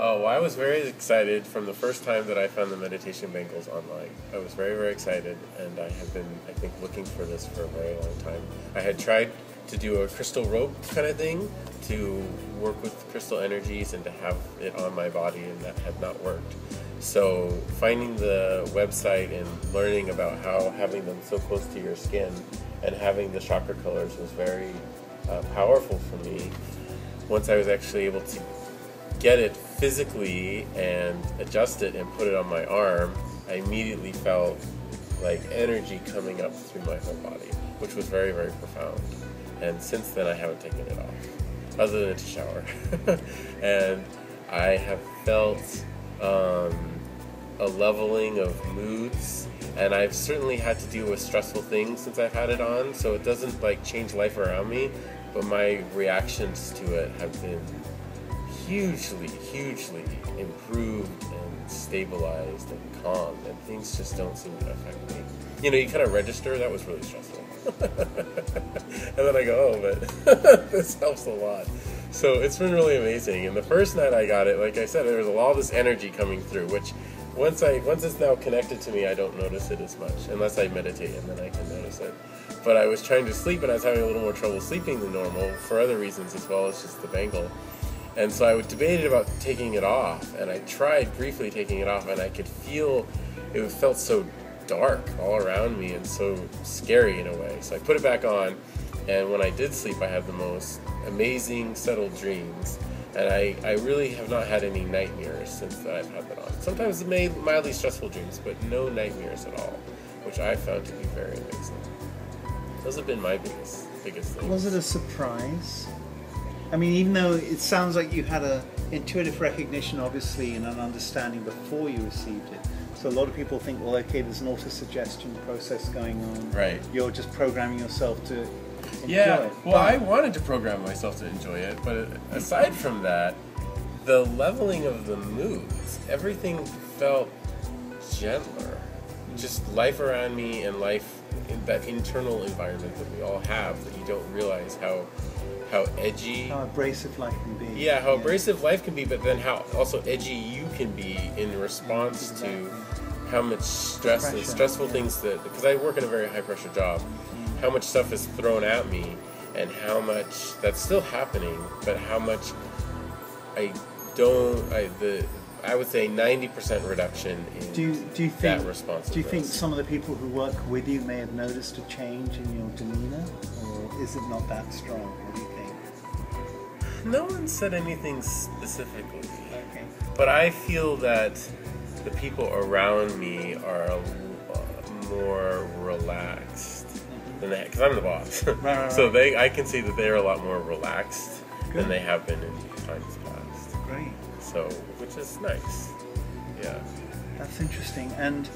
Oh, well, I was very excited from the first time that I found the meditation bangles online. I was very, very excited, and I have been, I think, looking for this for a very long time. I had tried to do a crystal rope kind of thing to work with crystal energies and to have it on my body, and that had not worked. So finding the website and learning about how having them so close to your skin and having the chakra colors was very powerful for me. Once I was actually able to get it physically and adjust it and put it on my arm, I immediately felt like energy coming up through my whole body, which was very, very profound. And since then I haven't taken it off, other than to shower. And I have felt a leveling of moods, and I've certainly had to deal with stressful things since I've had it on, so it doesn't like change life around me, but my reactions to it have been hugely improved and stabilized and calmed, and things just don't seem to affect me. You know, you kind of register, that was really stressful. And then I go, oh, but this helps a lot. So it's been really amazing. And the first night I got it, like I said, there was all this energy coming through, which once it's now connected to me, I don't notice it as much, unless I meditate, and then I can notice it. But I was trying to sleep, and I was having a little more trouble sleeping than normal for other reasons as well as just the bangle. And so I debated about taking it off, and I tried briefly taking it off, and I could feel it felt so dark all around me and so scary in a way. So I put it back on, and when I did sleep, I had the most amazing settled dreams. And I really have not had any nightmares since I've had that on. Sometimes mildly stressful dreams, but no nightmares at all, which I found to be very amazing. Those have been my biggest things. Was it a surprise? I mean, even though it sounds like you had a intuitive recognition, obviously, and an understanding before you received it. So a lot of people think, well, okay, there's an auto-suggestion process going on. Right. You're just programming yourself to enjoy it. Well, I wanted to program myself to enjoy it, but aside from that, the leveling of the moods, everything felt gentler. Just life around me and life in that internal environment that we all have, that you don't realize how edgy, how abrasive life can be. Yeah, how abrasive life can be, but then how also edgy you can be in response to how much stress and stressful things that, because I work in a very high pressure job, how much stuff is thrown at me and how much that's still happening, but how much I would say 90% reduction in do you think, that responsiveness. Do you think some of the people who work with you may have noticed a change in your demeanor, or is it not that strong? What do you think? No one said anything specifically. Okay. But I feel that the people around me are more relaxed than they, because I'm the boss. Right. So I can see that they're a lot more relaxed than they have been in times past. Great. So, which is nice. Yeah. That's interesting. And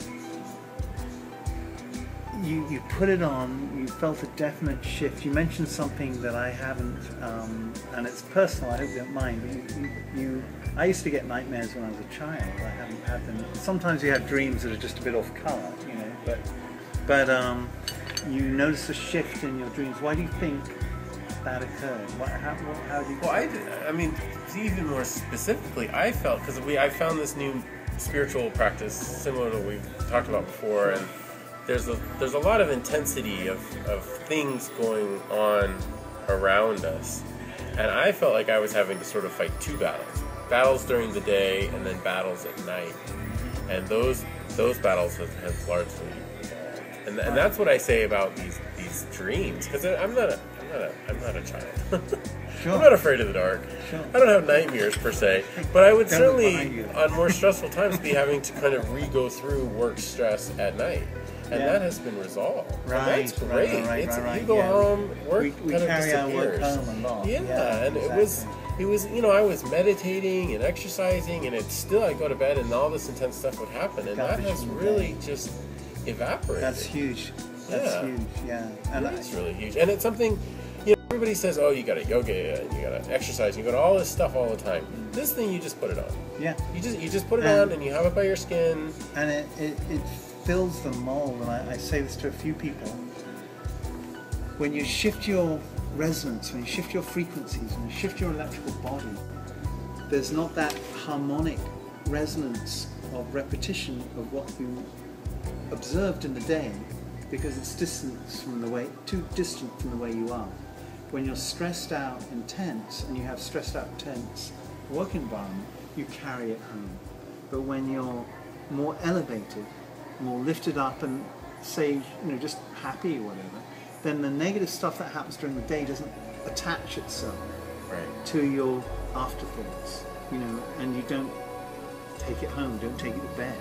you put it on, you felt a definite shift. You mentioned something that I haven't, and it's personal, I hope you don't mind. I used to get nightmares when I was a child. I haven't had them. Sometimes you have dreams that are just a bit off color, you know, but you notice a shift in your dreams. Why do you think that occurred? How do you... Well, I mean, even more specifically, I felt, because I found this new spiritual practice similar to what we've talked about before, and there's a lot of intensity of things going on around us, and I felt like I was having to sort of fight two battles during the day and then battles at night, and those battles have largely evolved. And that's what I say about these dreams, because I'm not a child. Sure. I'm not afraid of the dark. Sure. I don't have nightmares per se, but I would certainly, on more stressful times, be having to kind of go through work stress at night. And that has been resolved. Right. And that's great. Right. You go home, work we kind of carry our work disappears. home a lot. Yeah, and exactly. it was, you know, I was meditating and exercising, and it's still, I go to bed and all this intense stuff would happen, and that has really just evaporated. That's huge. That's huge, yeah. And it's really huge. And it's something, you know, everybody says, oh, you gotta yoga, and you gotta exercise, you gotta all this stuff all the time. This thing, you just put it on. Yeah. You just put it on, and you have it by your skin. And it fills the mold, and I say this to a few people. When you shift your resonance, when you shift your frequencies, when you shift your electrical body, there's not that harmonic resonance of repetition of what you observed in the day, because it's too distant from the way you are. When you're stressed out and tense, and you have stressed out, tense work environment, you carry it home. But when you're more elevated, more lifted up, and say, just happy or whatever, then the negative stuff that happens during the day doesn't attach itself to your afterthoughts, and you don't take it home, don't take it to bed.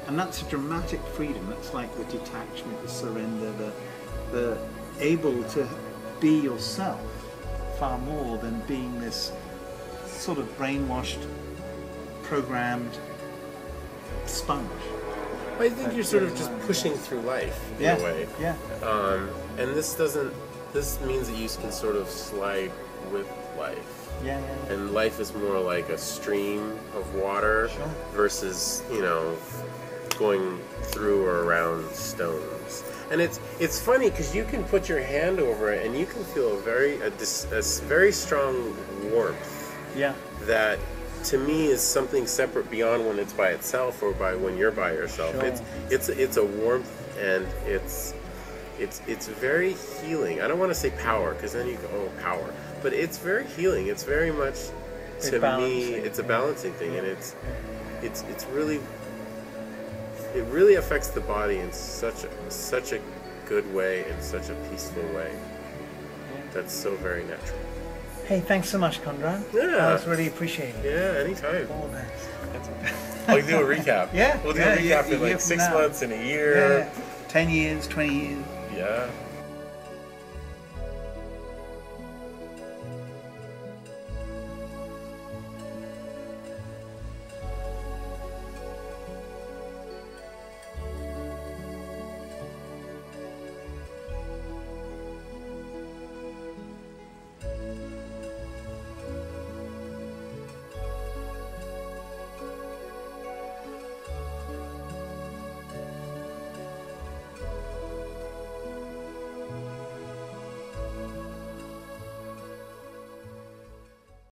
And that's a dramatic freedom. That's like the detachment, the surrender, the able to be yourself far more than being this sort of brainwashed, programmed sponge. I think you're sort of just pushing through life in a way. Yeah. And this means that you can sort of slide with life. Yeah. And life is more like a stream of water versus, going through or around stones. And it's funny because you can put your hand over it and you can feel a very strong warmth. Yeah. That to me is something separate beyond when it's by itself or by when you're by yourself. Sure. It's a warmth, and it's very healing. I don't want to say power, because then you go, oh, power. But it's very healing. It's very much, to me, it's a balancing thing, and it's really, it really affects the body in such a good way, in such a peaceful way. That's so very natural. Hey, thanks so much, Conrad. Yeah. That was really appreciated. Yeah, anytime. All this. I'll do a recap. Yeah. We'll do a recap in like 6 months, in a year. Yeah. 10 years, 20 years. Yeah.